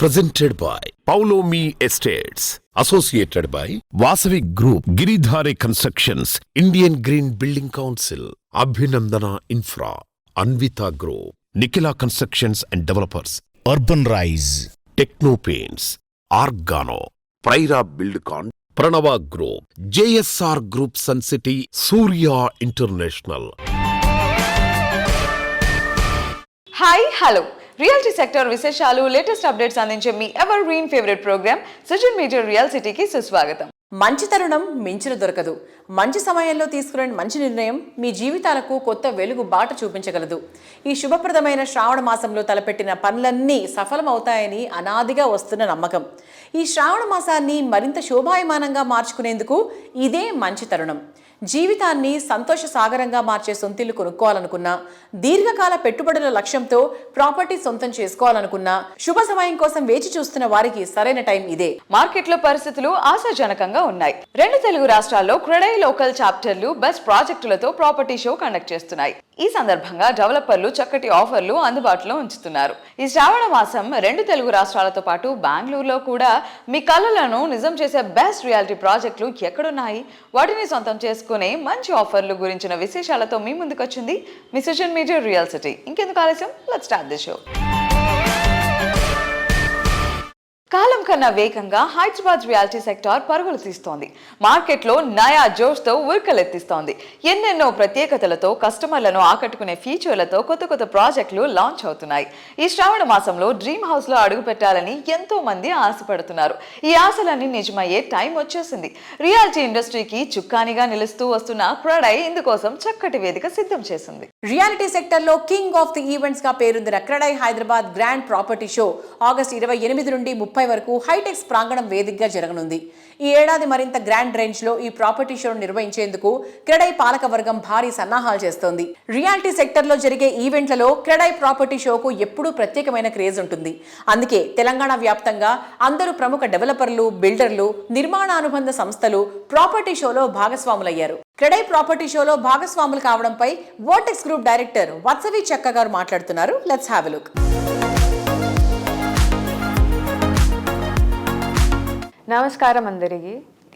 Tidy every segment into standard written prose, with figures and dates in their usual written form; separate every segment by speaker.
Speaker 1: Presented by Paulomi Estates. Associated by Vasavi Group, Giridhare Constructions, Indian Green Building Council, Abhinandana Infra, Anvita Group, Nikila Constructions and Developers, Urban Rise, Techno Paints, Argano, Praira Buildcon, Pranava Group, JSR Group Sun City, Surya International.
Speaker 2: Hi hello realty sector విశేషాలు latest updates అందించే మీ evergreen favourite programme Sujan media real సిటీకి సుస్వాగతం.
Speaker 3: మంచి తరుణం మించిన దొరకదు. మంచి సమయంలో తీసుకునే మంచి నిర్ణయం మీ జీవితాలకు కొత్త వెలుగు బాట చూపించగలదు. ఈ శుభప్రదమైన శ్రావణ మాసంలో తలపెట్టిన పనులన్నీ సఫలమవుతాయని అనాదిగా వస్తున్న నమ్మకం. ఈ శ్రావణ మాసాన్ని మరింత శోభాయమానంగా మార్చుకునేందుకు ఇదే మంచి తరుణం. జీవితాన్ని సంతోష సాగరంగా మార్చే సొంతిల్లు కొనుక్కోవాలనుకున్నా, దీర్ఘకాల పెట్టుబడుల లక్ష్యంతో ప్రాపర్టీ సొంతం చేసుకోవాలనుకున్నా, శుభ సమయం కోసం వేచి చూస్తున్న వారికి సరైన టైం ఇదే.
Speaker 2: మార్కెట్లో పరిస్థితులు ఆశాజనకంగా ఉన్నాయి. 2 తెలుగు రాష్ట్రాల్లో క్రెడై లోకల్ చాప్టర్లు బెస్ట్ ప్రాజెక్టులతో ప్రాపర్టీ షో కండక్ట్ చేస్తున్నాయి. ఈ సందర్భంగా డెవలపర్లు చక్కటి ఆఫర్లు అందుబాటులో ఉంచుతున్నారు. ఈ శ్రావణ మాసం 2 తెలుగు రాష్ట్రాలతో పాటు బెంగళూరులో కూడా మీ కలలను నిజం చేసే బెస్ట్ రియాలిటీ ప్రాజెక్టులు ఎక్కడున్నాయి, వాటిని సొంతం చేసుకునే మంచి ఆఫర్లు గురించిన విశేషాలతో మీ ముందుకు వచ్చింది మీ సుజన్ మీడియా రియల్ సిటీ. ఇంకెందుకు ఆలస్యం, లెట్స్ స్టార్ట్ ది షో. కాలం కన్నా వేగంగా హైదరాబాద్ రియాలిటీ సెక్టార్ పరుగులు తీస్తోంది. మార్కెట్లో నయా జోష్తో ఉరకలెత్తిస్తోంది. ఎన్నెన్నో ప్రత్యేకతలతో కస్టమర్లను ఆకట్టుకునే ఫీచర్లతో కొత్త కొత్త ప్రాజెక్టులు లాంచ్ అవుతున్నాయి. ఈ శ్రావణ మాసంలో డ్రీమ్ హౌస్లో అడుగు పెట్టాలని ఎంతో మంది ఆశపడుతున్నారు. ఈ ఆశలన్నీ నిజమయ్యే టైం వచ్చేసింది. రియాలిటీ ఇండస్ట్రీకి చుక్కానిగా నిలుస్తూ వస్తున్న క్రెడై ఇందుకోసం చక్కటి వేదిక సిద్ధం చేసింది.
Speaker 3: రియాలిటీ సెక్టర్లో కింగ్ ఆఫ్ ది ఈవెంట్స్ గా పేరొందిన CREDAI Hyderabad grand property show August 28 నుండి 30 వరకు హైటెక్స్ ప్రాంగణం వేదికగా జరగనుంది. ఈ ఏడాది మరింత గ్రాండ్ రేంజ్ లో ఈ ప్రాపర్టీ షోను నిర్వహించేందుకు క్రెడై పాలక వర్గం భారీ సన్నాహాలు చేస్తోంది. రియాలిటీ సెక్టర్ లో జరిగే ఈవెంట్లలో క్రెడై ప్రాపర్టీ షోకు ఎప్పుడూ ప్రత్యేకమైన క్రేజ్ ఉంటుంది. అందుకే తెలంగాణ వ్యాప్తంగా అందరూ ప్రముఖ డెవలపర్లు, బిల్డర్లు, నిర్మాణ అనుబంధ సంస్థలు ప్రాపర్టీ షోలో భాగస్వాములయ్యారు. క్రెడై ప్రాపర్టీ షోలో భాగస్వాములు కావడంపై వర్టెక్స్ గ్రూప్ డైరెక్టర్ వాసవి చెక్క గారు మాట్లాడుతున్నారు. Let's have a look.
Speaker 4: నమస్కారం అందరికీ.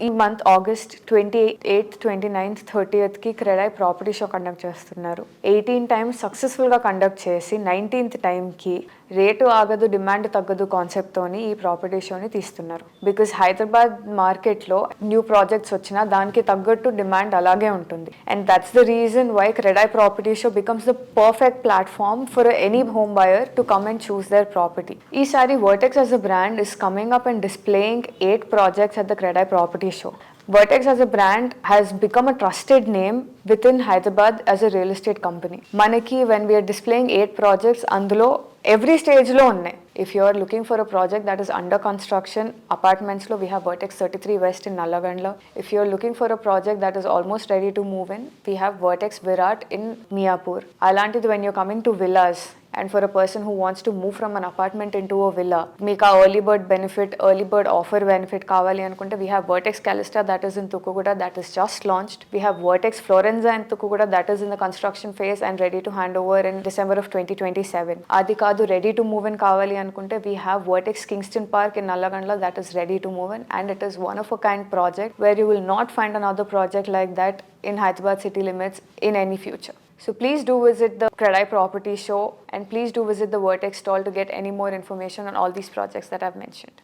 Speaker 4: ఈ month August 28th, 29th, 30th CREDAI property show conduct చేస్తున్నారు. 18 టైమ్స్ సక్సెస్ఫుల్గా కండక్ట్ చేసి 19th టైంకి రేటు ఆగదు డిమాండ్ తగ్గదు కాన్సెప్ట్తోని ఈ ప్రాపర్టీ షోని తీస్తున్నారు. బికాస్ హైదరాబాద్ మార్కెట్లో న్యూ ప్రాజెక్ట్స్ వచ్చినా దానికి తగ్గట్టు డిమాండ్ అలాగే ఉంటుంది. And that's the reason why CREDAI property show becomes the perfect platform for any home buyer to come and choose their property. ఈసారి Vertex as a brand is coming up and displaying 8 projects at the Credai Property Show. Vertex as a brand has become a trusted name within Hyderabad as a real estate company. Manaki, when we are displaying 8 projects, అందులో every stage లో ఉన్నాయి. If you are looking for a project that is under construction, apartments lo we have Vertex 33 West in Nallagandla. If you are looking for a project that is almost ready to move in, we have Vertex Virat in Miapur. Alantidi when you're coming to villas, and for a person who wants to move from an apartment into a villa, meeka early bird benefit, early bird offer benefit kavali anukunte, we have Vertex Calista that is in Thukukuda that is just launched. We have Vertex Florenza in Thukukuda that is in the construction phase and ready to hand over in December of 2027. Adi kaadu ready to move in kavali anukunte, we have Vertex Kingston Park in Nallagandla that is ready to move in, and it is one of a kind project where you will not find another project like that in Hyderabad city limits in any future. So please do visit the Credai Property Show and please do visit the Vertex stall to get any more information on all these projects that I've mentioned.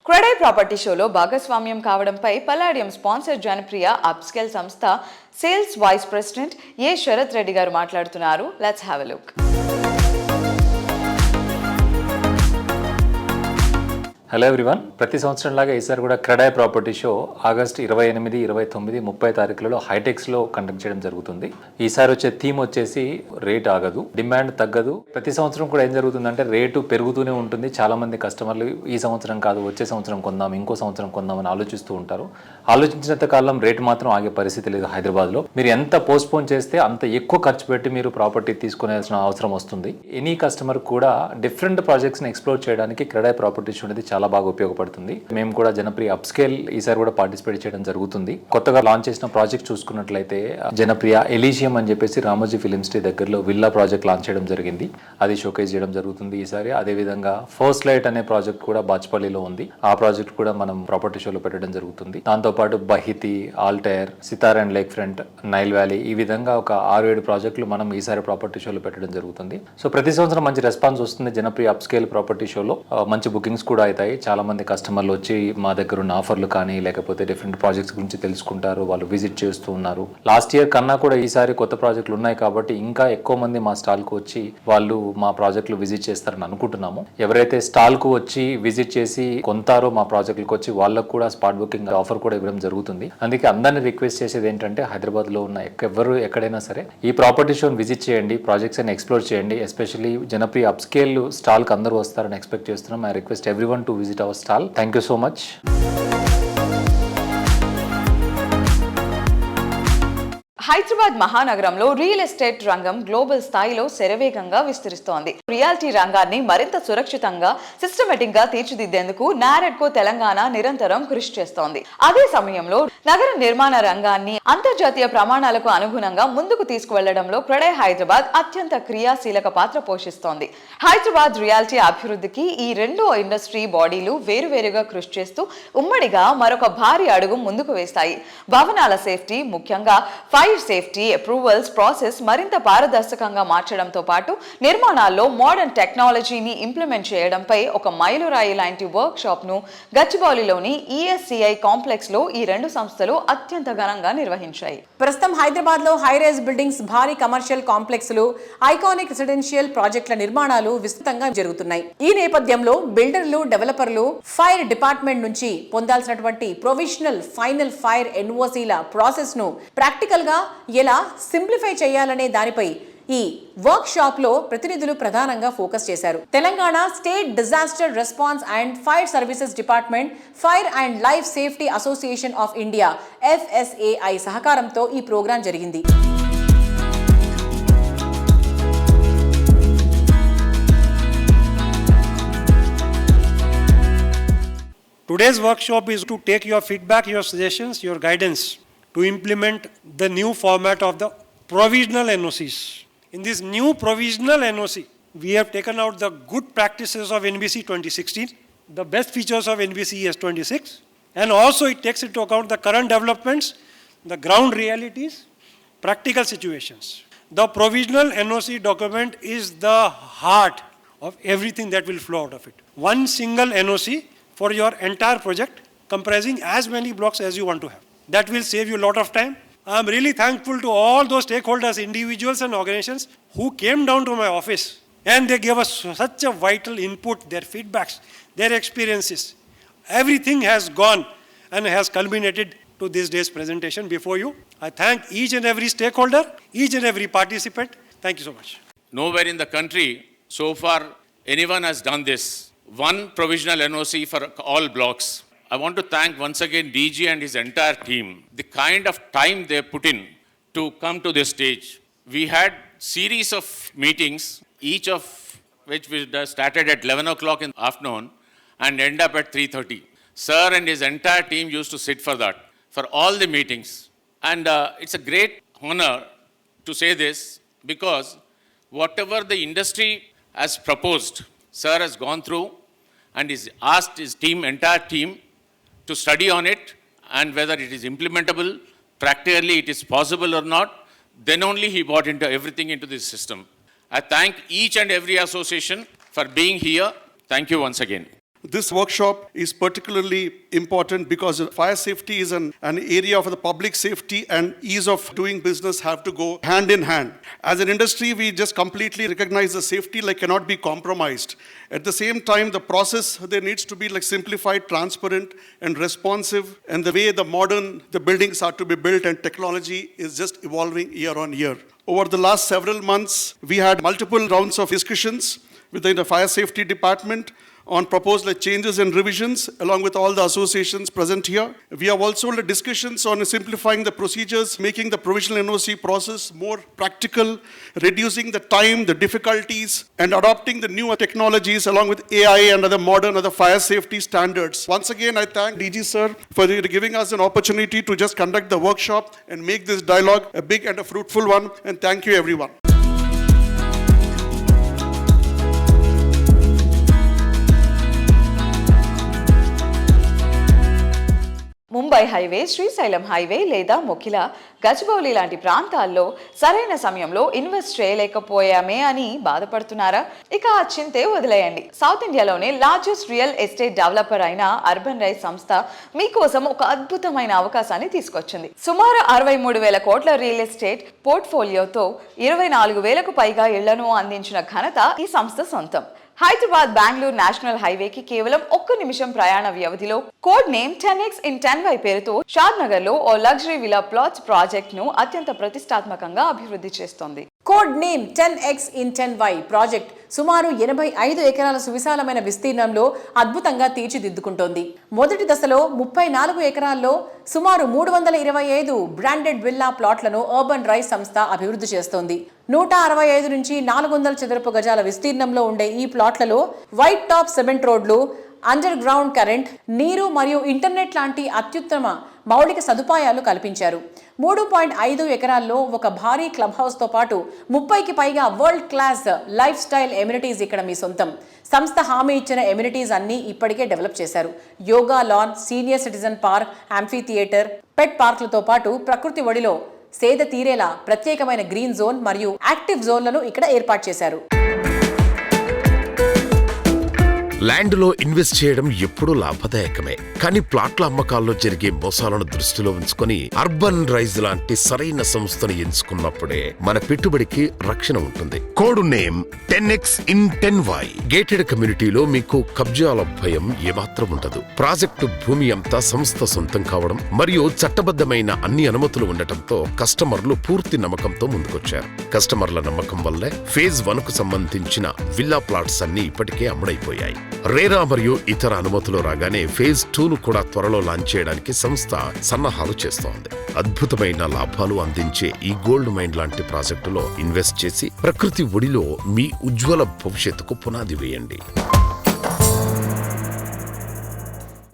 Speaker 2: CREDAI property షోలో భాగస్వామ్యం కావడంపై Palladium sponsor Janapriya upscale సంస్థ sales vice president A Sharath Reddy గారు మాట్లాడుతున్నారు. Let's have a look.
Speaker 5: Hello everyone. ప్రతి సంవత్సరం లాగా ఈసారి కూడా క్రెడై ప్రాపర్టీ షో ఆగస్ట్ 28, 29, 30 తారీఖులలో హైటెక్స్లో కండక్ట్ చేయడం జరుగుతుంది. ఈసారి వచ్చే థీమ్ వచ్చేసి రేట్ ఆగదు డిమాండ్ తగ్గదు. ప్రతి సంవత్సరం కూడా ఏం జరుగుతుందంటే రేటు పెరుగుతూనే ఉంటుంది. చాలామంది కస్టమర్లు ఈ సంవత్సరం కాదు వచ్చే సంవత్సరం కొందాం, ఇంకో సంవత్సరం కొందామని ఆలోచిస్తూ ఉంటారు. ఆలోచించినంత కాలం రేటు మాత్రం ఆగే పరిస్థితి లేదు హైదరాబాద్లో. మీరు ఎంత పోస్ట్పోన్ చేస్తే అంత ఎక్కువ ఖర్చు పెట్టి మీరు ప్రాపర్టీ తీసుకునేసిన అవసరం వస్తుంది. ఎనీ కస్టమర్ కూడా డిఫరెంట్ ప్రాజెక్ట్స్ని ఎక్స్ప్లోర్ చేయడానికి క్రెడై ప్రాపర్టీ షో అనేది చాలా చాలా బాగా ఉపయోగపడుతుంది. మేము కూడా జనప్రియ అప్స్కేల్ ఈసారి కూడా పార్టిసిపేట్ చేయడం జరుగుతుంది. కొత్తగా లాంచ్ చేసిన ప్రాజెక్ట్ చూసుకున్నట్లయితే జనప్రియ ఎలీషియం అని చెప్పేసి రామోజీ ఫిలిం సిటీ దగ్గరలో విల్లా ప్రాజెక్ట్ లాంచ్ చేయడం జరిగింది. అది షోకేస్ చేయడం జరుగుతుంది ఈసారి. అదేవిధంగా ఫస్ట్ లైట్ అనే ప్రాజెక్ట్ కూడా బాచ్పల్లిలో ఉంది. ఆ ప్రాజెక్ట్ కూడా మనం ప్రాపర్టీ షోలో పెట్టడం జరుగుతుంది. దాంతోపాటు బహితి, Altair, Sitar and lake front, Nile valley, ఈ విధంగా ఒక 6-7 ప్రాజెక్టులు మనం ఈసారి ప్రాపర్టీ షోలో పెట్టడం జరుగుతుంది. సో ప్రతి సంవత్సరం మంచి రెస్పాన్స్ వస్తుంది జనప్రియ అప్స్కేల్ ప్రాపర్టీ షోలో. మంచి బుకింగ్స్ కూడా అవుతాయి. చాలా మంది కస్టమర్లు వచ్చి మా దగ్గర ఉన్న ఆఫర్లు కానీ లేకపోతే డిఫరెంట్ ప్రాజెక్ట్స్ గురించి తెలుసుకుంటారు, వాళ్ళు విజిట్ చేస్తూ ఉన్నారు. లాస్ట్ ఇయర్ కన్నా కూడా ఈసారి కొత్త ప్రాజెక్టులు ఉన్నాయి కాబట్టి ఇంకా ఎక్కువ మంది మా స్టాల్కు వచ్చి వాళ్ళు మా ప్రాజెక్టులు విజిట్ చేస్తారని అనుకుంటున్నాము. ఎవరైతే స్టాల్కు వచ్చి విజిట్ చేసి కొంటారో మా ప్రాజెక్టులకు వచ్చి వాళ్ళకు కూడా స్పాట్ బుకింగ్ ఆఫర్ కూడా ఇవ్వడం జరుగుతుంది. అందుకే అందరినీ రిక్వెస్ట్ చేసేది ఏంటంటే హైదరాబాద్లో ఉన్న ఎవరు ఎక్కడైనా సరే ఈ ప్రాపర్టీ షోని విజిట్ చేయండి, ప్రాజెక్ట్స్ అని ఎక్స్ప్లోర్ చేయండి. ఎస్పెషల్లీ జనప్రియ అప్స్కేల్ స్టాల్కి అందరూ వస్తారని ఎక్స్పెక్ట్ చేస్తున్నాం. I request everyone to visit our stall. Thank you so much.
Speaker 2: Hyderabad మహానగరంలో రియల్ ఎస్టేట్ రంగం గ్లోబల్ స్థాయిలో శరవేగంగా విస్తరిస్తోంది. రియాలిటీ రంగాన్ని మరింత సురక్షితంగా, సిస్టమేటిక్ గా తీర్చిదిద్దేందుకు నారెడ్కో తెలంగాణ నిరంతరం కృషి చేస్తోంది. అదే సమయంలో నగర నిర్మాణ రంగాన్ని అంతర్జాతీయ ప్రమాణాలకు అనుగుణంగా ముందుకు తీసుకువెళ్లడంలో క్రెడై హైదరాబాద్ అత్యంత క్రియాశీలక పాత్ర పోషిస్తోంది. హైదరాబాద్ రియాలిటీ అభివృద్ధికి ఈ రెండు ఇండస్ట్రీ బాడీలు వేరువేరుగా కృషి చేస్తూ ఉమ్మడిగా మరొక భారీ అడుగు ముందుకు వేస్తాయి. భవనాల సేఫ్టీ, ముఖ్యంగా ఫైర్ సేఫ్టీ అప్రూవల్స్ ప్రాసెస్ మరింత పారదర్శకంగా మార్చడంతో పాటు నిర్మాణాల్లో మోడర్న్ టెక్నాలజీని ఇంప్లిమెంట్ చేయడంపై ఒక మైలురాయి లాంటి వర్క్ షాప్ ను గచ్చిబౌలిలోని ESCI కాంప్లెక్స్ లో ఈ రెండు సంస్థలు అత్యంత ఘనంగా నిర్వహించాయి.
Speaker 3: ప్రస్తుతం హైదరాబాద్ లో హైరైజ్ బిల్డింగ్స్, భారీ కమర్షియల్ కాంప్లెక్స్లు, ఐకానిక్ రెసిడెన్షియల్ ప్రాజెక్టుల నిర్మాణాలు విస్తృతంగా జరుగుతున్నాయి. ఈ నేపథ్యంలో బిల్డర్లు, డెవలపర్లు ఫైర్ డిపార్ట్మెంట్ నుంచి పొందాల్సినటువంటి ప్రొవిజనల్, ఫైనల్ ఫైర్ NOCల ప్రాసెస్ ను ప్రాక్టికల్ గా ఎలా సింప్లిఫై చేయాలనే దానిపై ఈ వర్క్ షాప్ లో ప్రతినిధులు ప్రధానంగా ఫోకస్ చేశారు. Telangana state disaster response and fire services department, fire and life safety association of India FSAI సహకారంతో ఈ ప్రోగ్రాం జరిగింది.
Speaker 6: Today's workshop is to take your feedback, your suggestions, your guidance to implement the new format of the provisional NOCs. In this new provisional NOC, we have taken out the good practices of NBC 2016, the best features of NBC S26, and also it takes into account the current developments, the ground realities, practical situations. The provisional NOC document is the heart of everything that will flow out of it. One single NOC for your entire project, comprising as many blocks as you want to have. That will save you a lot of time. I am really thankful to all those stakeholders, individuals and organizations who came down to my office and they gave us such a vital input, their feedbacks, their experiences. Everything has gone and has culminated to this day's presentation before you. I thank each and every stakeholder, each and every participant. Thank you so much.
Speaker 7: Nowhere in the country so far anyone has done this. One provisional NOC for all blocks. I want to thank once again DG and his entire team. The kind of time they put in to come to this stage. We had series of meetings, each of which we started at 11 o'clock in the afternoon and end up at 3:30. Sir and his entire team used to sit for that, for all the meetings. And it's a great honor to say this because whatever the industry has proposed, Sir has gone through and he's asked his team, entire team, to study on it and whether it is implementable, practically it is possible or not, then only he bought into everything into this system. I thank each and every association for being here. Thank you once again.
Speaker 8: This workshop is particularly important because fire safety is an area of the public safety and ease of doing business have to go hand in hand. As an industry, we just completely recognize the safety cannot be compromised. At the same time, the process there needs to be simplified, transparent and responsive, and the way the buildings are to be built and technology is just evolving year on year. Over the last several months, we had multiple rounds of discussions within the fire safety department on proposed changes and revisions along with all the associations present here. We have also held discussions on simplifying the procedures, making the provisional NOC process more practical, reducing the time, the difficulties, and adopting the newer technologies along with AI and other modern fire safety standards. Once again, I thank DG sir for giving us an opportunity to just conduct the workshop and make this dialogue a big and a fruitful one. And thank you, everyone.
Speaker 2: Mumbai highway, Srisailam highway లేదా మొకిల, గచ్చిబౌలి లాంటి ప్రాంతాల్లో సరైన సమయంలో invest చేయలేకపోయామే అని బాధపడుతున్నారా? ఇక ఆ చింతే వదిలేయండి. సౌత్ ఇండియాలోనే లార్జెస్ట్ రియల్ ఎస్టేట్ డెవలపర్ అయిన అర్బన్ రైజ్ సంస్థ మీకోసం ఒక అద్భుతమైన అవకాశాన్ని తీసుకొచ్చింది. సుమారు 63,000 కోట్ల రియల్ ఎస్టేట్ పోర్ట్ఫోలియోతో 24,000కు పైగా ఇళ్లను అందించిన ఘనత ఈ సంస్థ సొంతం. హైదరాబాద్ బెంగళూరు నేషనల్ హైవేకి కేవలం 1 నిమిషం ప్రయాణ వ్యవధిలో code name 10x in 10y పేరుతో షాద్ నగర్ లో ఓ లగ్జరీ విలా ప్లాట్స్ ప్రాజెక్ట్ ను అత్యంత ప్రతిష్టాత్మకంగా అభివృద్ధి చేస్తోంది.
Speaker 3: Code name 10x in 10y project సుమారు 85 ఎకరాల సువిశాలమైన విస్తీర్ణంలో అద్భుతంగా తీర్చిదిద్దుకుంటోంది. మొదటి దశలో 34 ఎకరాల్లో సుమారు 325 బ్రాండెడ్ విల్లా ప్లాట్లను అర్బన్ రైజ్ సంస్థ అభివృద్ధి చేస్తోంది. 165 నుంచి 400 చదరపు గజాల విస్తీర్ణంలో ఉండే ఈ ప్లాట్లలో వైట్ టాప్ సిమెంట్ రోడ్లు, అండర్ గ్రౌండ్ కరెంట్, నీరు మరియు ఇంటర్నెట్ లాంటి అత్యుత్తమ మౌలిక సదుపాయాలు కల్పించారు. 3.5 ఎకరాల్లో ఒక భారీ క్లబ్ హౌస్ తో పాటు 30కి పైగా world class life style amenities ఇక్కడ మీ సొంతం. సంస్థ హామీ ఇచ్చిన ఎమ్యూనిటీస్ అన్ని ఇప్పటికే డెవలప్ చేశారు. Yoga lawn, senior citizen park, amphitheatre, pet పార్క్లతో పాటు ప్రకృతి ఒడిలో సేద తీరేలా ప్రత్యేకమైన గ్రీన్ జోన్ మరియు యాక్టివ్ జోన్లను ఇక్కడ ఏర్పాటు చేశారు.
Speaker 1: ల్యాండ్ లో ఇన్వెస్ట్ చేయడం ఎప్పుడూ లాభదాయకమే. కానీ ప్లాట్ల అమ్మకాల్లో జరిగే మోసాలను దృష్టిలో ఉంచుకొని అర్బన్ రైజ్ లాంటి సరైన సంస్థను ఎంచుకున్నప్పుడే మన పెట్టుబడికి రక్షణ ఉంటుంది. Code name 10x in 10y. Gated కమ్యూనిటీలో మీకు కబ్జాల భయం ఏమాత్రం ఉండదు. ప్రాజెక్టు భూమి అంతా సంస్థ సొంతం కావడం మరియు చట్టబద్ధమైన అన్ని అనుమతులు ఉండటంతో కస్టమర్లు పూర్తి నమ్మకంతో ముందుకొచ్చారు. కస్టమర్ల నమ్మకం వల్లే ఫేజ్ 1 కు సంబంధించిన విల్లా ప్లాట్స్ అన్ని ఇప్పటికే అమ్ముడైపోయాయి. రేరా మరియు ఇతర అనుమతులు రాగానే ఫేజ్ 2ను కూడా త్వరలో లాంచ్ చేయడానికి సంస్థ సన్నాహాలు చేస్తోంది. అద్భుతమైన లాభాలు అందించే ఈ గోల్డ్ మైన్ లాంటి ప్రాజెక్టులో ఇన్వెస్ట్ చేసి ప్రకృతి ఒడిలో మీ ఉజ్వల భవిష్యత్తుకు పునాది వేయండి.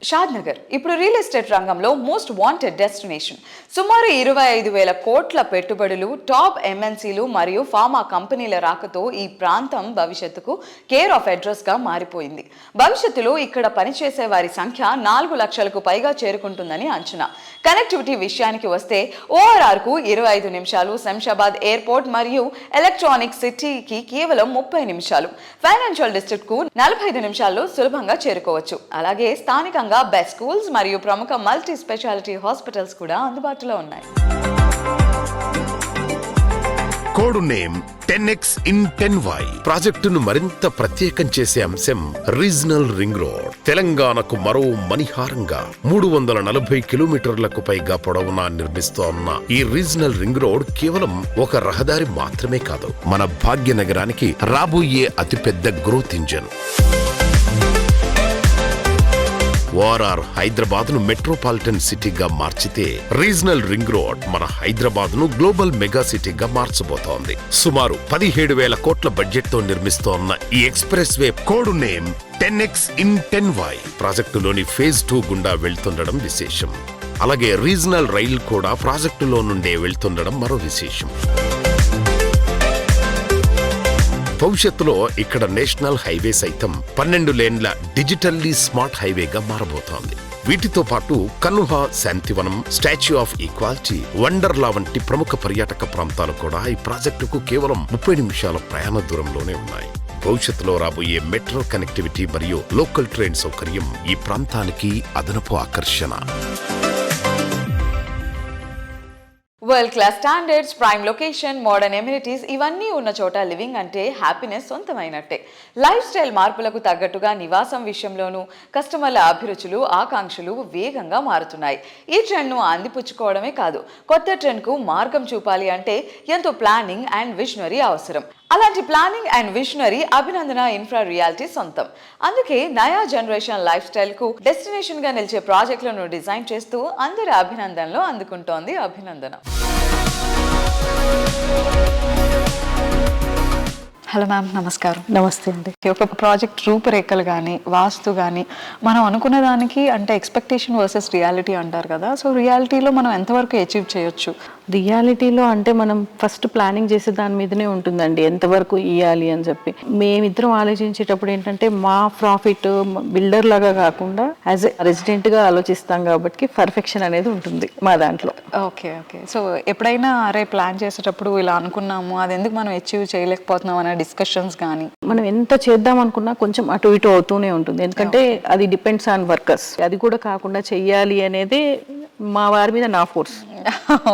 Speaker 2: షాద్ నగర్ ఇప్పుడు రియల్ ఎస్టేట్ రంగంలో మోస్ట్ వాంటెడ్ డెస్టినేషన్. సుమారు 25,000 కోట్ల పెట్టుబడులు, టాప్ ఎంఎన్సీలు మరియు ఫార్మా కంపెనీల రాకతో ఈ ప్రాంతం భవిష్యత్తుకు కేర్ ఆఫ్ అడ్రస్ గా మారిపోయింది. భవిష్యత్తులో ఇక్కడ పనిచేసే వారి సంఖ్య 4 లక్షలకు పైగా చేరుకుంటుందని అంచనా. కనెక్టివిటీ విషయానికి వస్తే ORR కు 25 నిమిషాలు, శంషాబాద్ ఎయిర్పోర్ట్ మరియు ఎలక్ట్రానిక్ సిటీకి కేవలం 30 నిమిషాలు, ఫైనాన్షియల్ డిస్ట్రిక్ట్ కు 45 నిమిషాల్లో సులభంగా చేరుకోవచ్చు. అలాగే స్థానికంగా బెస్ట్ స్కూల్స్ మరియు ప్రముఖ మల్టీ స్పెషాలిటీ హాస్పిటల్స్ కూడా అందుబాటులో ఉన్నాయి.
Speaker 1: Code name 10x in 10y. ప్రాజెక్టును మరింత ప్రత్యేకం చేసే అంశం రీజనల్ రింగ్ రోడ్. తెలంగాణకు మరో మణిహారంగా 340 కిలోమీటర్లకు పైగా పొడవునా నిర్మిస్తోన్న ఈ రీజనల్ రింగ్ రోడ్ కేవలం ఒక రహదారి మాత్రమే కాదు, మన భాగ్యనగరానికి రాబోయే అతిపెద్ద గ్రోత్ ఇంజన్. ORR హైదరాబాద్ ను మెట్రోపాలిటన్ సిటీగా మార్చితే రీజనల్ రింగ్ రోడ్ మన హైదరాబాద్ ను గ్లోబల్ మెగా సిటీగా మార్చబోతోంది. సుమారు 17,000 కోట్ల బడ్జెట్ తో నిర్మిస్తోన్న ఈ expressway code name 10x in 10y ప్రాజెక్టులోని ఫేజ్ 2 గుండా వెళ్తుండడం విశేషం. అలాగే రీజనల్ రైల్ కూడా ప్రాజెక్టులో నుండే వెళ్తుండడం మరో విశేషం. భవిష్యత్తులో ఇక్కడ నేషనల్ హైవే సైతం 12 లేన్ల డిజిటల్లీ స్మార్ట్ హైవేగా మారబోతోంది. వీటితో పాటు Kanha, Shantivanam, statue of equality, Wonderla వంటి ప్రముఖ పర్యాటక ప్రాంతాలు కూడా ఈ ప్రాజెక్టుకు కేవలం 30 నిమిషాల ప్రయాణ దూరంలోనే ఉన్నాయి. భవిష్యత్తులో రాబోయే మెట్రో కనెక్టివిటీ మరియు లోకల్ ట్రైన్ సౌకర్యం ఈ ప్రాంతానికి అదనపు ఆకర్షణ.
Speaker 2: World class standards, prime location, modern amenities ఇవన్నీ ఉన్న చోట లివింగ్ అంటే హ్యాపీనెస్ సొంతమైనట్టే. లైఫ్ స్టైల్ మార్పులకు తగ్గట్టుగా నివాసం విషయంలోనూ కస్టమర్ల అభిరుచులు, ఆకాంక్షలు వేగంగా మారుతున్నాయి. ఈ ట్రెండ్ను అందిపుచ్చుకోవడమే కాదు, కొత్త ట్రెండ్కు మార్గం చూపాలి అంటే ఎంతో ప్లానింగ్ అండ్ విజనరీ అవసరం. అలాంటి planning and visionary Abhinandana infra reality సొంతం. అందుకే నయా జనరేషన్ లైఫ్ స్టైల్ కు డెస్టినేషన్ గా నిలిచే ప్రాజెక్టులను డిజైన్ చేస్తూ అందరి అభినందనలు అందుకుంటోంది అభినందన.
Speaker 9: హలో మ్యామ్, నమస్కారం.
Speaker 3: నమస్తే అండి.
Speaker 9: ఒక ప్రాజెక్ట్ రూపురేఖలు కానీ వాస్తు కానీ మనం అనుకున్న దానికి అంటే ఎక్స్పెక్టేషన్ వర్సెస్ రియాలిటీ అంటారు కదా, సో రియాలిటీలో మనం ఎంతవరకు అచీవ్ చేయొచ్చు?
Speaker 10: రియాలిటీలో అంటే మనం ఫస్ట్ ప్లానింగ్ చేసే దాని మీదనే ఉంటుందండి, ఎంతవరకు ఇవ్వాలి అని చెప్పి. మేమిద్దరం ఆలోచించేటప్పుడు ఏంటంటే మా ప్రాఫిట్ బిల్డర్ లాగా కాకుండా యాజ్ ఎ రెసిడెంట్గా ఆలోచిస్తాం కాబట్టి పర్ఫెక్షన్ అనేది ఉంటుంది మా దాంట్లో.
Speaker 9: Okay okay. సో ఎప్పుడైనా అరే ప్లాన్ చేసేటప్పుడు ఇలా అనుకున్నాము, అది ఎందుకు మనం అచీవ్ చేయలేకపోతున్నాం అనే డిస్కషన్స్ కానీ?
Speaker 10: మనం ఎంత చేద్దాం అనుకున్నా కొంచెం అటు ఇటు అవుతూనే ఉంటుంది, ఎందుకంటే అది డిపెండ్స్ ఆన్ వర్కర్స్. అది కూడా కాకుండా చెయ్యాలి అనేది మా వారి మీద నా force.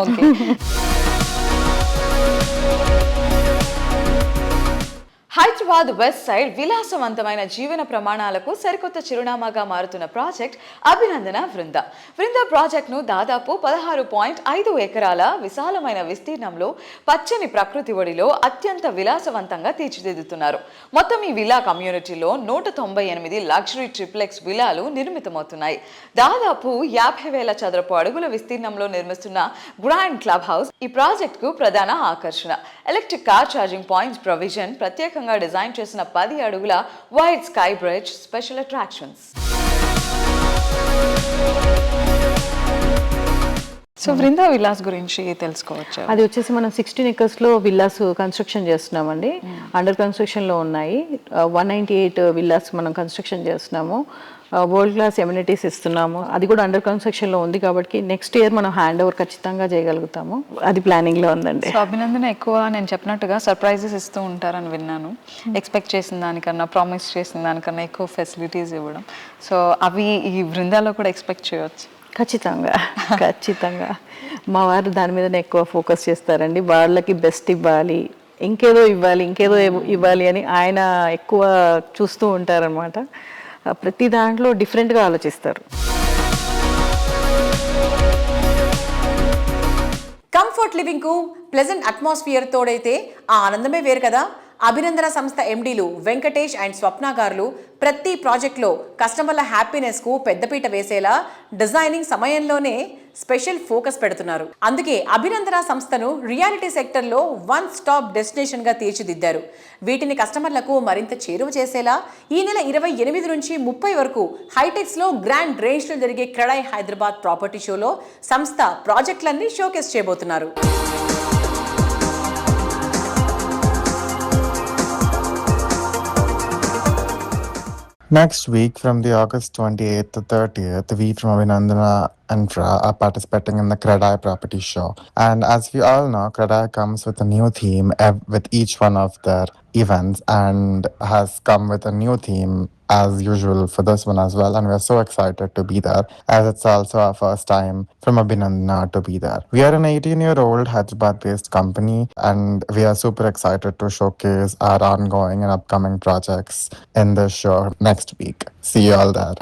Speaker 9: Okay.
Speaker 2: Hyderabad west side విలాసవంతమైన జీవన ప్రమాణాలకు సరికొత్త చిరునామాగా మారుతున్న ప్రాజెక్ట్ అభినందన వృంద. వృంద ప్రాజెక్ట్ను దాదాపు 16.5 ఎకరాల విశాలమైన విస్తీర్ణంలో పచ్చని ప్రకృతి ఒడిలో అత్యంత విలాసవంతంగా తీర్చిదిద్దుతున్నారు. మొత్తం ఈ విలా కమ్యూనిటీలో 198 లగ్జరీ ట్రిప్లెక్స్ విలాలు నిర్మితమవుతున్నాయి. దాదాపు 50,000 చదరపు అడుగుల విస్తీర్ణంలో నిర్మిస్తున్న గ్రాండ్ క్లబ్ హౌస్ ఈ ప్రాజెక్ట్ కు ప్రధాన ఆకర్షణ. Electric car charging points provision, ప్రత్యేకంగా డిజైన్ చేసిన 10 అడుగుల wide sky bridge special attractions.
Speaker 9: So Vrinda Vilas గురించి తెలుసుకోవచ్చు.
Speaker 10: అది వచ్చేసి మనం 16 acres లో విల్లాస్ కన్స్ట్రక్షన్ చేస్తున్నామండి. అండర్ కన్స్ట్రక్షన్లో ఉన్నాయి. 198 విల్లాస్ మనం కన్స్ట్రక్షన్ చేస్తున్నాము. వరల్డ్ క్లాస్ ఎమ్యూనిటీస్ ఇస్తున్నాము. అది కూడా అండర్ కన్స్ట్రక్షన్లో ఉంది కాబట్టి నెక్స్ట్ ఇయర్ మనం హ్యాండ్ ఓవర్ ఖచ్చితంగా చేయగలుగుతాము. అది ప్లానింగ్లో ఉందండి.
Speaker 9: సో అభినందన ఎక్కువ నేను చెప్పినట్టుగా సర్ప్రైజెస్ ఇస్తూ ఉంటారని విన్నాను. ఎక్స్పెక్ట్ చేసిన దానికన్నా, ప్రామిస్ చేసిన దానికన్నా ఎక్కువ ఫెసిలిటీస్ ఇవ్వడం. సో అవి ఈ బృందాలో కూడా ఎక్స్పెక్ట్ చేయవచ్చు.
Speaker 10: ఖచ్చితంగా ఖచ్చితంగా మా వారు దాని మీదనే ఎక్కువ ఫోకస్ చేస్తారండి. వాళ్ళకి బెస్ట్ ఇవ్వాలి, ఇంకేదో ఇవ్వాలి అని ఆయన ఎక్కువ చూస్తూ ఉంటారనమాట. ప్రతి దాంట్లో డిఫరెంట్గా ఆలోచిస్తారు.
Speaker 3: కంఫర్ట్ లివింగ్ కు ప్లెజెంట్ అట్మాస్ఫియర్ తోడైతే ఆ ఆనందమే వేరు కదా. అభినందన సంస్థ ఎండీలు వెంకటేష్ అండ్ స్వప్న గారులు ప్రతి ప్రాజెక్ట్లో కస్టమర్ల హ్యాపీనెస్కు పెద్దపీట వేసేలా డిజైనింగ్ సమయంలోనే స్పెషల్ ఫోకస్ పెడుతున్నారు. అందుకే అభినందన సంస్థను రియాలిటీ సెక్టర్లో వన్ స్టాప్ డెస్టినేషన్గా తీర్చిదిద్దారు. వీటిని కస్టమర్లకు మరింత చేరువ చేసేలా ఈ నెల 28 నుంచి 30 వరకు హైటెక్స్లో గ్రాండ్ రేంజ్లో జరిగే క్రెడాయ్ హైదరాబాద్ ప్రాపర్టీ షోలో సంస్థ ప్రాజెక్టులన్నీ షోకేస్ చేయబోతున్నారు.
Speaker 11: Next week, from the August 28th to 30th, we from Abhinandana Infra are participating in the Credai Property Show. And as we all know, Credai comes with a new theme with each one of their events, and has come with a new theme as usual for this one as well. And we are so excited to be there, as it's also our first time from Abhinandana to be there. We are an 18-year-old Hyderabad-based company, and we are super excited to showcase our ongoing and upcoming projects in this show next week. See you all there.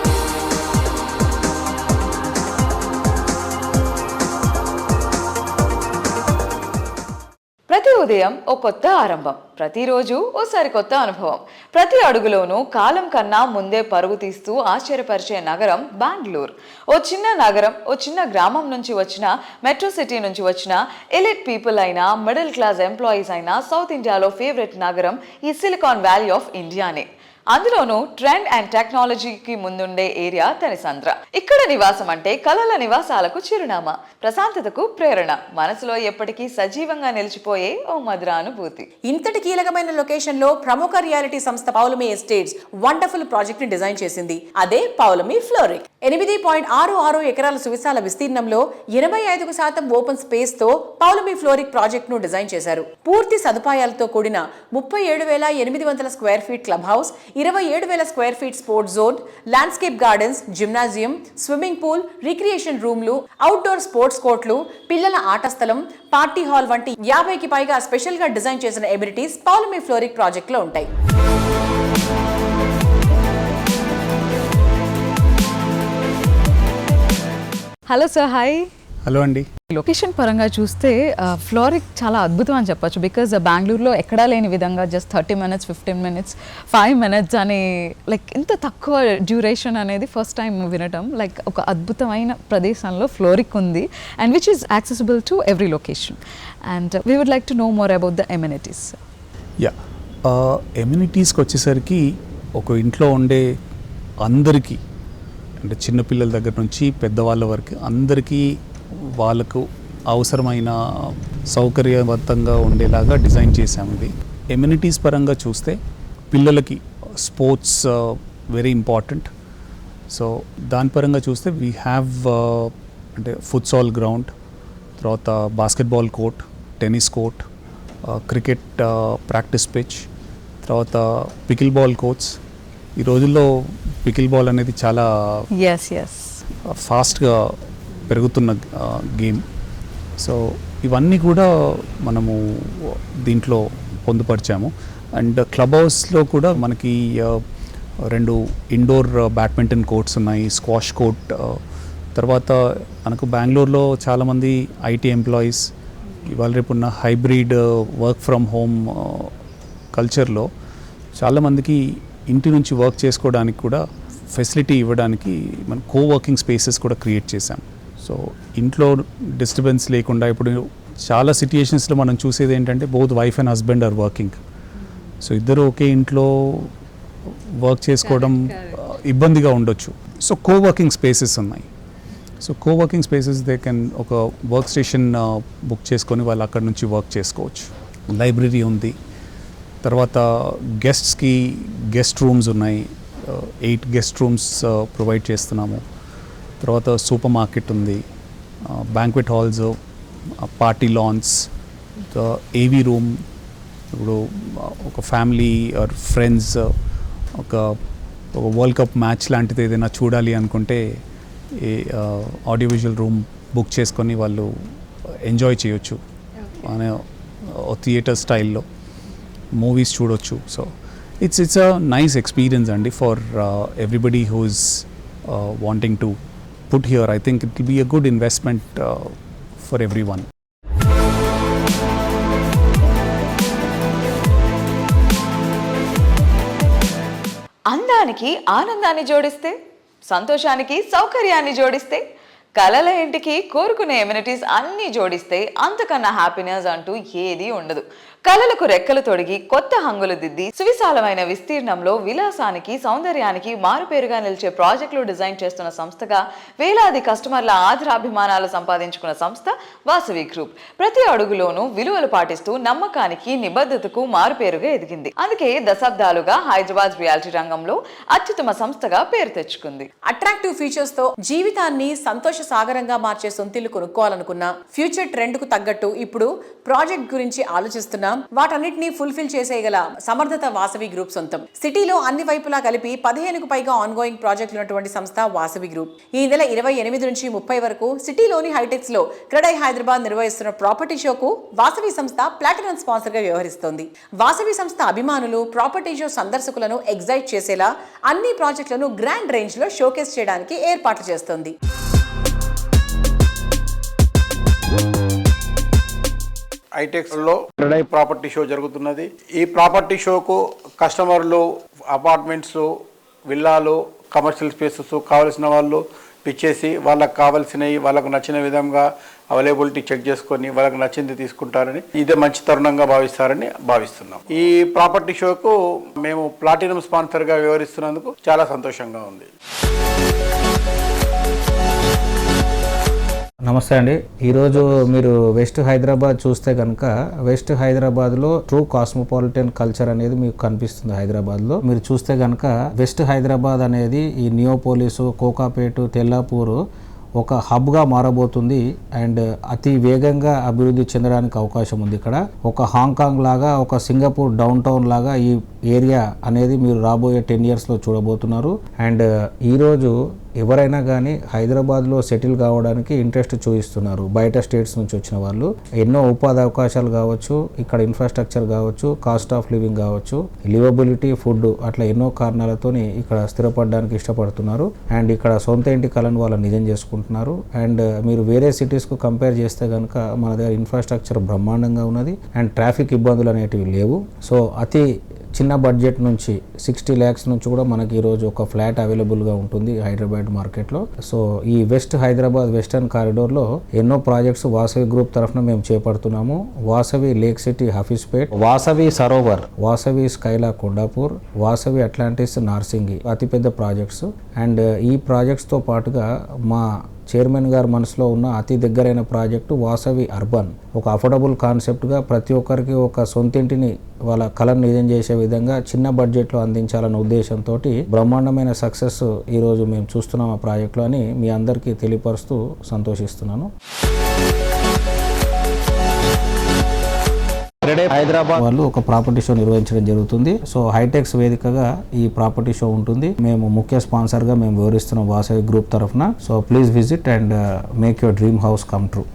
Speaker 2: ప్రతి ఉదయం ఓ కొత్త ఆరంభం, ప్రతిరోజు ఓ సరికొత్త అనుభవం. ప్రతి అడుగులోనూ కాలం కన్నా ముందే పరుగు తీస్తూ ఆశ్చర్యపరిచే నగరం బెంగళూరు. ఓ చిన్న నగరం, ఓ చిన్న గ్రామం నుంచి వచ్చిన, మెట్రో సిటీ నుంచి వచ్చిన ఎలిట్ పీపుల్ అయినా, మిడిల్ క్లాస్ ఎంప్లాయీస్ అయినా, సౌత్ ఇండియాలో ఫేవరెట్ నగరం ఈ సిలికాన్ వ్యాలీ ఆఫ్ ఇండియానే. అందులోనూ ట్రెండ్ అండ్ టెక్నాలజీకి ముందుండే ఏరియా తెనిసంద్ర. ఇక్కడ నివాసం అంటే కలల నివాసాలకు చిరునామా, ప్రశాంతతకు ప్రేరణ, మనసులో ఎప్పటికీ సజీవంగా నిలిచిపోయే ఓ మధుర అనుభూతి.
Speaker 3: ఇంతటి కీలకమైన లొకేషన్ లో ప్రముఖ రియాలిటీ సంస్థ పౌలమి ఎస్టేట్స్ వండర్ఫుల్ ప్రాజెక్ట్ ని డిజైన్ చేసింది. అదే పౌలమి ఫ్లోరిక్. 8.66 ఎకరాల సువిశాల విస్తీర్ణంలో 85% ఓపెన్ స్పేస్ తో పౌలమి ఫ్లోరిక్ ప్రాజెక్ట్ ను డిజైన్ చేశారు. పూర్తి సదుపాయాలతో కూడిన 37,800 square feet club house, 27,000 square feet sports zone, landscape gardens, gymnasium, swimming pool, recreation రూమ్లు, అవుట్డోర్ స్పోర్ట్స్ కోర్టులు, పిల్లల ఆట స్థలం, పార్టీ హాల్ వంటి 50కి పైగా స్పెషల్ గా డిజైన్ చేసిన ఎబిలిటీస్ పౌలమి ఫ్లోరిక్ ప్రాజెక్ట్ లో ఉంటాయి.
Speaker 12: Hello sir, hi. హలో అండి.
Speaker 9: లొకేషన్ పరంగా చూస్తే ఫ్లోరిక్ చాలా అద్భుతం అని చెప్పొచ్చు. బికాజ్ బెంగళూరులో ఎక్కడా లేని విధంగా జస్ట్ 30 minutes 15 minutes 5 minutes అని లైక్ ఇంత తక్కువ డ్యూరేషన్ అనేది ఫస్ట్ టైం వినటం. లైక్ ఒక అద్భుతమైన ప్రదేశంలో ఫ్లోరిక్ ఉంది and which is accessible to every location. And we would like to know more about the amenities.
Speaker 12: Yeah, ఎమ్యూనిటీస్కి వచ్చేసరికి ఒక ఇంట్లో ఉండే అందరికీ, అంటే చిన్నపిల్లల దగ్గర నుంచి పెద్దవాళ్ళ వరకు అందరికీ వాళ్ళకు అవసరమైన సౌకర్యవంతంగా ఉండేలాగా డిజైన్ చేశాము. ఇది ఎమ్యూనిటీస్ పరంగా చూస్తే పిల్లలకి స్పోర్ట్స్ వెరీ ఇంపార్టెంట్. సో దాని పరంగా చూస్తే వీ హ్యావ్ అంటే ఫుట్సాల్ గ్రౌండ్, తర్వాత basketball court, tennis court, cricket practice pitch, తర్వాత పికిల్ బాల్ కోర్ట్స్. ఈ రోజుల్లో పికిల్ బాల్ అనేది చాలా ఫాస్ట్గా పెరుగుతున్న గేమ్. సో ఇవన్నీ కూడా మనము దీంట్లో పొందుపరిచాము. అండ్ క్లబ్ హౌస్లో కూడా మనకి 2 ఇండోర్ బ్యాడ్మింటన్ కోర్ట్స్ ఉన్నాయి, స్క్వాష్ కోర్ట్. తర్వాత మనకు బెంగళూరులో చాలామంది ఐటీ ఎంప్లాయీస్ ఇవాళ రేపు ఉన్న హైబ్రిడ్ వర్క్ ఫ్రమ్ హోమ్ కల్చర్లో చాలామందికి ఇంటి నుంచి వర్క్ చేసుకోవడానికి కూడా ఫెసిలిటీ ఇవ్వడానికి మనం కోవర్కింగ్ స్పేసెస్ కూడా క్రియేట్ చేశాం. సో ఇంట్లో డిస్టర్బెన్స్ లేకుండా, ఇప్పుడు చాలా సిట్యుయేషన్స్లో మనం చూసేది ఏంటంటే both wife and husband are working. So ఇద్దరు ఒకే ఇంట్లో వర్క్ చేసుకోవడం ఇబ్బందిగా ఉండొచ్చు. సో కోవర్కింగ్ స్పేసెస్ ఉన్నాయి. So coworking spaces they can ఒక వర్క్ స్టేషన్ బుక్ చేసుకొని వాళ్ళు అక్కడ నుంచి వర్క్ చేసుకోవచ్చు. లైబ్రరీ ఉంది. తర్వాత గెస్ట్స్కి గెస్ట్ రూమ్స్ ఉన్నాయి, 8 గెస్ట్ రూమ్స్ ప్రొవైడ్ చేస్తున్నాము. తర్వాత సూపర్ మార్కెట్ ఉంది, బ్యాంక్వెట్ హాల్స్, పార్టీ లాన్స్, ఏవీ రూమ్. ఇప్పుడు ఒక ఫ్యామిలీ ఆర్ ఫ్రెండ్స్ ఒక వరల్డ్ కప్ మ్యాచ్ లాంటిది ఏదైనా చూడాలి అనుకుంటే ఆడియో విజువల్ రూమ్ బుక్ చేసుకొని వాళ్ళు ఎంజాయ్ చేయొచ్చు అనే థియేటర్ స్టైల్లో మూవీస్ చూడొచ్చు. So it's a nice experience అండి for everybody who is wanting to put here. I think it will be a good investment for everyone.
Speaker 2: అందానికి ఆనందాన్ని జోడిస్తే, సంతోషానికి సౌకర్యాన్ని జోడిస్తే, కలల ఇంటికి కోరుకునే ఎమ్యూనిటీస్ అన్నీ జోడిస్తే అంతకన్నా హ్యాపీనెస్ అంటూ ఏదీ ఉండదు. కలలకు రెక్కలు తొడిగి కొత్త హంగులు దిద్ది సువిశాలమైన విస్తీర్ణంలో విలాసానికి సౌందర్యానికి మారుపేరుగా నిలిచే ప్రాజెక్టులు డిజైన్ చేస్తున్న సంస్థగా వేలాది కస్టమర్ల ఆదరాభిమానాలు సంపాదించుకున్న సంస్థ వాసవి గ్రూప్. ప్రతి అడుగులోనూ విలువలు పాటిస్తూ నమ్మకానికి నిబద్ధతకు మారుపేరుగా ఎదిగింది. అందుకే దశాబ్దాలుగా హైదరాబాద్ రియాలిటీ రంగంలో అత్యుత్తమ సంస్థగా పేరు తెచ్చుకుంది.
Speaker 3: అట్రాక్టివ్ ఫీచర్స్ తో జీవితాన్ని సంతోష సాగరంగా మార్చే సొంతిల్లు కొనుక్కోవాలనుకున్న ఫ్యూచర్ ట్రెండ్ కు తగ్గట్టు ఇప్పుడు ప్రాజెక్ట్ గురించి ఆలోచిస్తున్నాం. వాటన్నిటినీ ఫుల్ఫిల్ చేసేయగల సమర్థత వాసవి గ్రూప్ సొంతం. సిటీలో అన్ని వైపులా కలిపి 15కు పైగా ఆన్ గోయింగ్ ప్రాజెక్టులు ఉన్నటువంటి సంస్థ వాసవి గ్రూప్. ఈ నెల 28 నుంచి 30 వరకు సిటీలోని హైటెక్స్ లో క్రెడై హైదరాబాద్ నిర్వహిస్తున్న ప్రాపర్టీ షోకు వాసవి సంస్థ ప్లాటినం స్పాన్సర్ గా వ్యవహరిస్తోంది. వాసవి సంస్థ అభిమానులు ప్రాపర్టీ షో సందర్శకులను ఎగ్జైట్ చేసేలా అన్ని ప్రాజెక్టులను గ్రాండ్ రేంజ్ లో షోకేస్ చేయడానికి ఏర్పాట్లు చేస్తోంది.
Speaker 13: ఐటెక్స్లో క్రెడై ప్రాపర్టీ షో జరుగుతున్నది. ఈ ప్రాపర్టీ షోకు కస్టమర్లు అపార్ట్మెంట్స్, విల్లాలు, కమర్షియల్ స్పేసెస్ కావలసిన వాళ్ళు పిచ్చేసి వాళ్ళకు కావాల్సినవి వాళ్ళకు నచ్చిన విధంగా అవైలబిలిటీ చెక్ చేసుకొని వాళ్ళకు నచ్చింది తీసుకుంటారని, ఇదే మంచి తరుణంగా భావిస్తారని భావిస్తున్నాం. ఈ ప్రాపర్టీ షోకు మేము ప్లాటినం స్పాన్సర్గా వ్యవహరిస్తున్నందుకు చాలా సంతోషంగా ఉంది.
Speaker 14: నమస్తే అండి. ఈరోజు మీరు వెస్ట్ హైదరాబాద్ చూస్తే కనుక వెస్ట్ హైదరాబాద్లో ట్రూ కాస్మోపాలిటన్ కల్చర్ అనేది మీకు కనిపిస్తుంది. హైదరాబాద్లో మీరు చూస్తే కనుక వెస్ట్ హైదరాబాద్ అనేది ఈ నియోపోలిస్, కోకాపేట, తెల్లాపూర్ ఒక హబ్గా మారబోతుంది. అండ్ అతి వేగంగా అభివృద్ధి చెందడానికి అవకాశం ఉంది. ఇక్కడ ఒక హాంకాంగ్ లాగా, ఒక సింగపూర్ డౌన్ టౌన్ లాగా ఈ ఏరియా అనేది మీరు రాబోయే 10 yearsలో చూడబోతున్నారు. అండ్ ఈరోజు ఎవరైనా కానీ హైదరాబాద్లో సెటిల్ కావడానికి ఇంట్రెస్ట్ చూపిస్తున్నారు. బయట స్టేట్స్ నుంచి వచ్చిన వాళ్ళు ఎన్నో ఉపాధి అవకాశాలు కావచ్చు, ఇక్కడ ఇన్ఫ్రాస్ట్రక్చర్ కావచ్చు, కాస్ట్ ఆఫ్ లివింగ్ కావచ్చు, లివబిలిటీ, ఫుడ్, అట్లా ఎన్నో కారణాలతోని ఇక్కడ స్థిరపడడానికి ఇష్టపడుతున్నారు. అండ్ ఇక్కడ సొంత ఇంటి కలను వాళ్ళు నిజం చేసుకుంటున్నారు. అండ్ మీరు వేరే సిటీస్కు కంపేర్ చేస్తే కనుక మన దగ్గర ఇన్ఫ్రాస్ట్రక్చర్ బ్రహ్మాండంగా ఉన్నది అండ్ ట్రాఫిక్ ఇబ్బందులు అనేటివి లేవు. సో అతి చిన్న బడ్జెట్ నుంచి 60 lakhs నుంచి కూడా మనకి ఈరోజు ఒక ఫ్లాట్ అవైలబుల్గా ఉంటుంది హైదరాబాద్ మార్కెట్లో. సో ఈ వెస్ట్ హైదరాబాద్ వెస్టర్న్ కారిడోర్లో ఎన్నో ప్రాజెక్ట్స్ వాసవి గ్రూప్ తరఫున మేము చేపడుతున్నాము. Vasavi lake city Hafeezpet, Vasavi Sarovar, Vasavi Skyla Kondapur, Vasavi Atlantis Narsingi అతిపెద్ద ప్రాజెక్ట్స్. అండ్ ఈ ప్రాజెక్ట్స్తో పాటుగా మా చైర్మన్ గారు మనసులో ఉన్న అతి దగ్గరైన ప్రాజెక్టు వాసవి అర్బన్, ఒక అఫోర్డబుల్ కాన్సెప్ట్గా ప్రతి ఒక్కరికి ఒక సొంతింటిని వాళ్ళ కళను నిజం చేసే విధంగా చిన్న బడ్జెట్లో అందించాలన్న ఉద్దేశంతో బ్రహ్మాండమైన సక్సెస్ ఈరోజు మేము చూస్తున్నాం ఆ ప్రాజెక్టులో అని మీ అందరికీ తెలియపరుస్తూ సంతోషిస్తున్నాను. హైదరాబాద్ వాళ్ళు ఒక ప్రాపర్టీ షో నిర్వహించడం జరుగుతుంది. సో హైటెక్స్ వేదికగా ఈ ప్రాపర్టీ షో ఉంటుంది. మేము ముఖ్య స్పాన్సర్ గా మేము వివరిస్తున్నాం వాసవి గ్రూప్ తరఫున. So please visit and make your dream house come true.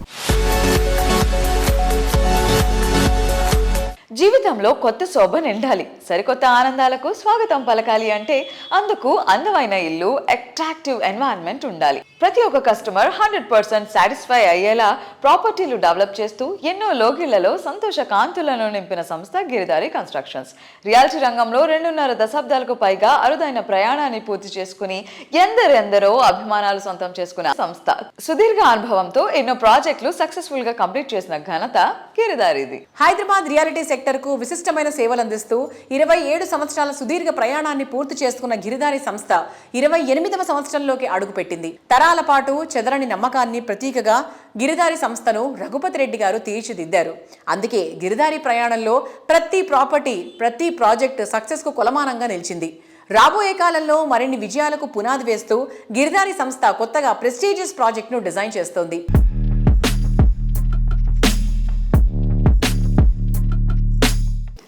Speaker 2: జీవితంలో కొత్త శోభ నిండాలి, సరికొత్త ఆనందాలకు స్వాగతం పలకాలి అంటే అందుకు అందమైన ఇల్లు, అట్రాక్టివ్ ఎన్వైరన్మెంట్ ఉండాలి. ప్రతి ఒక్క కస్టమర్ 100% సాటిస్ఫై అయ్యేలా ప్రాపర్టీలు డెవలప్ చేస్తూ ఎన్నో లోగిళ్లలో సంతోష కాంతులను నింపిన సంస్థ గిరిధారి కన్స్ట్రక్షన్స్. రియాలిటీ రంగంలో 2.5 దశాబ్దాలకు పైగా అరుదైన ప్రయాణాన్ని పూర్తి చేసుకుని ఎందరెందరో అభిమానాలు సొంతం చేసుకున్న సంస్థ. సుదీర్ఘ అనుభవంతో ఎన్నో ప్రాజెక్టులు సక్సెస్ఫుల్ గా కంప్లీట్ చేసిన ఘనత గిరిధారిది.
Speaker 3: హైదరాబాద్ రియాలిటీ సెక్టర్ కు విశిష్టమైన సేవలు అందిస్తూ 27 సంవత్సరాల సుదీర్ఘ ప్రయాణాన్ని పూర్తి చేసుకున్న గిరిధారి సంస్థ 28వ సంవత్సరంలోకి అడుగుపెట్టింది. తరాల పాటు చెదరని నమ్మకాన్ని ప్రతీకగా గిరిధారి సంస్థను రఘుపతి రెడ్డి గారు తీర్చిదిద్దారు. అందుకే గిరిధారి ప్రయాణంలో ప్రతి ప్రాపర్టీ, ప్రతి ప్రాజెక్ట్ సక్సెస్ కు కొలమానంగా నిలిచింది. రాబోయే కాలంలో మరిన్ని విజయాలకు పునాది వేస్తూ గిరిధారి సంస్థ కొత్తగా ప్రెస్టీజియస్ ప్రాజెక్ట్ను డిజైన్ చేస్తోంది.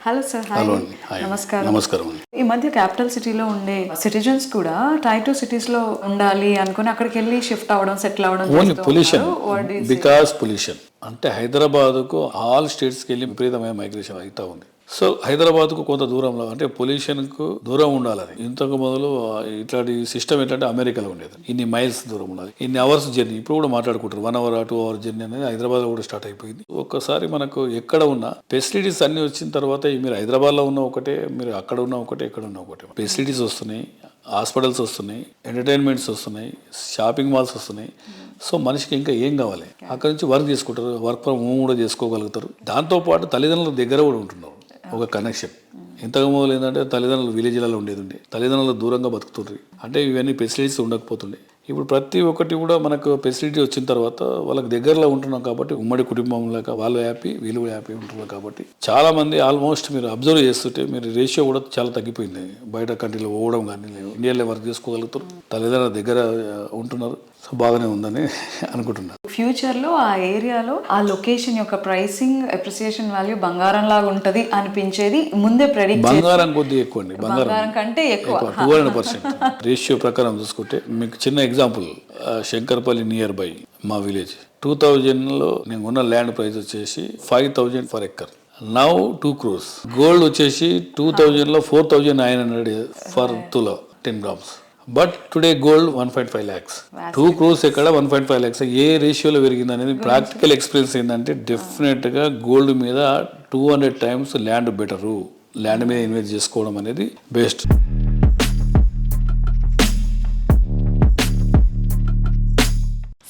Speaker 15: Hello sir. నమస్కారం. ఈ మధ్య క్యాపిటల్ సిటీలో ఉండే సిటిజన్స్ కూడా టైర్ 2 సిటీస్ లో ఉండాలి అనుకుని అక్కడికి వెళ్ళి షిఫ్ట్ అవ్వడం, సెటిల్ అవ్వడం.
Speaker 16: ఓన్లీ పొల్యూషన్, బికాస్ పొల్యూషన్ అంటే హైదరాబాద్కు ఆల్ స్టేట్స్కి వెళ్ళి విపరీతమైన మైగ్రేషన్ అవుతా ఉంది. సో హైదరాబాద్కు కొంత దూరంలో అంటే పొల్యూషన్కు దూరం ఉండాలని ఇంతకు మొదలు ఇట్లాంటి సిస్టమ్ ఏంటంటే అమెరికాలో ఉండేది. ఇన్ని మైల్స్ దూరం ఉండాలి, ఇన్ని అవర్స్ జర్నీ. ఇప్పుడు కూడా మాట్లాడుకుంటారు 1 hour 2 hour జర్నీ అనేది హైదరాబాద్లో కూడా స్టార్ట్ అయిపోయింది. ఒక్కసారి మనకు ఎక్కడ ఉన్న ఫెసిలిటీస్ అన్ని వచ్చిన తర్వాత మీరు హైదరాబాద్లో ఉన్న ఒకటే, మీరు అక్కడ ఉన్న ఒకటే, ఎక్కడ ఉన్న ఒకటే. ఫెసిలిటీస్ వస్తున్నాయి, హాస్పిటల్స్ వస్తున్నాయి, ఎంటర్టైన్మెంట్స్ వస్తున్నాయి, షాపింగ్ మాల్స్ వస్తున్నాయి. సో మనిషికి ఇంకా ఏం కావాలి? అక్కడ నుంచి వర్క్ చేసుకుంటారు, వర్క్ ఫ్రమ్ హోమ్ కూడా చేసుకోగలుగుతారు. దాంతోపాటు తల్లిదండ్రుల దగ్గర కూడా ఉంటున్నారు, ఒక కనెక్షన్. ఇంతకు మొదలు ఏంటంటే తల్లిదండ్రులు విలేజ్లలో ఉండేది, తల్లిదండ్రులు దూరంగా బతుకుతుండ్రి అంటే ఇవన్నీ ఫెసిలిటీస్ ఉండకపోతుండే. ఇప్పుడు ప్రతి ఒక్కటి కూడా మనకు ఫెసిలిటీ వచ్చిన తర్వాత వాళ్ళకి దగ్గరలో ఉంటున్నాం కాబట్టి ఉమ్మడి కుటుంబం లేక వాళ్ళు హ్యాపీ, వీళ్ళు హ్యాపీ ఉంటున్నారు కాబట్టి చాలా మంది ఆల్మోస్ట్ మీరు అబ్జర్వ్ చేస్తుంటే మీరు రేషియో కూడా చాలా తగ్గిపోయింది. బయట కంట్రీలో పోవడం కానీ ఇండియాలో వర్క్ చేసుకోగలుగుతారు, తల్లిదండ్రుల దగ్గర ఉంటున్నారు. సో బాగానే ఉందని అనుకుంటున్నారు.
Speaker 15: ఫ్యూచర్ లో ఆ ఏరియాలో ఆ లొకేషన్ యొక్క ప్రైసింగ్, అప్రిసియేషన్ వాల్యూ బంగారం లాగా ఉంటది అనిపించేది ముందే ప్రెడిక్ట్.
Speaker 16: బంగారం కొద్దిగా ఎక్కువ అండి,
Speaker 15: బంగారం కంటే ఎక్కువ
Speaker 16: 200% రేషియో ప్రకారం చూసుకుంటే. మీకు చిన్న ఎగ్జాంపుల్, శంకర్పల్లి నియర్ బై మా విలేజ్ 2000లో నేను ఉన్న ల్యాండ్ ప్రైస్ వచ్చేసి 5,000 per acre. Now 2 crores. Gold వచ్చేసి 2000లో 4,900 ఫర్ తులా 10 grams. But today gold 1.5 lakhs. 2 crores ఎక్కడ 1.5 lakhs. ఏ రేషియోలో పెరిగింది అనేది ప్రాక్టికల్ ఎక్స్పీరియన్స్ ఏంటంటే డెఫినెట్గా గోల్డ్ మీద 200 times ల్యాండ్ బెటరు. ల్యాండ్ మీద ఇన్వెస్ట్ చేసుకోవడం అనేది బెస్ట్.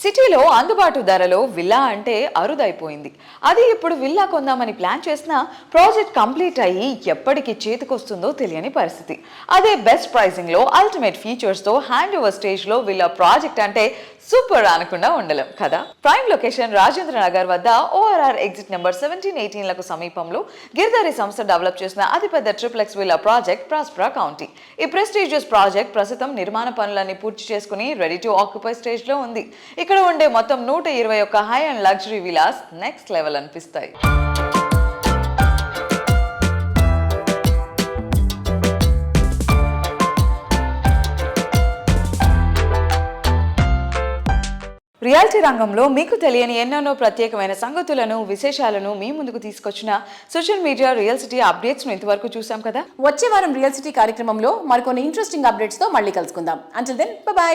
Speaker 2: సిటీలో అందుబాటు ధరలో విల్లా అంటే అరుదైపోయింది. అది ఇప్పుడు విల్లా కొందామని ప్లాన్ చేసినా ప్రాజెక్ట్ కంప్లీట్ అయ్యి ఎప్పటికి చేతికొస్తుందో తెలియని పరిస్థితి. అదే బెస్ట్ ప్రైసింగ్ లో అల్టిమేట్ ఫీచర్స్ తో హ్యాండ్ ఓవర్ స్టేజ్ లో విల్లా ప్రాజెక్ట్ అంటే సూపర్ అనకుండా ఉండలేం కదా. ప్రైమ్ లొకేషన్ రాజేంద్ర నగర్ వద్ద ORR ఎగ్జిట్ నెంబర్ 17-18లకు సమీపంలో గిరిధారి సంస్థ డెవలప్ చేసిన అతిపెద్ద XXX విల్లా ప్రాజెక్ట్ ప్రాస్పరా కౌంటీ. ఈ ప్రెస్టీజియస్ ప్రాజెక్ట్ ప్రస్తుతం నిర్మాణ పనులన్నీ పూర్తి చేసుకుని రెడీ టు ఆక్యుపై స్టేజ్ లో ఉంది. ఇక్కడ ఉండే మొత్తం 121 high and luxury Vilas next level అనిపిస్తాయి. రియాలిటీ రంగంలో మీకు తెలియని ఎన్నెన్నో ప్రత్యేకమైన సంగతులను, విశేషాలను మీ ముందుకు తీసుకొచ్చిన సోషల్ మీడియా రియల్ సిటీ అప్డేట్స్ను ఇంతవరకు చూసాం కదా.
Speaker 3: వచ్చే వారం రియల్ సిటీ కార్యక్రమంలో మరికొన్ని ఇంట్రెస్టింగ్ అప్డేట్స్తో మళ్ళీ కలుసుకుందాం. Until then by.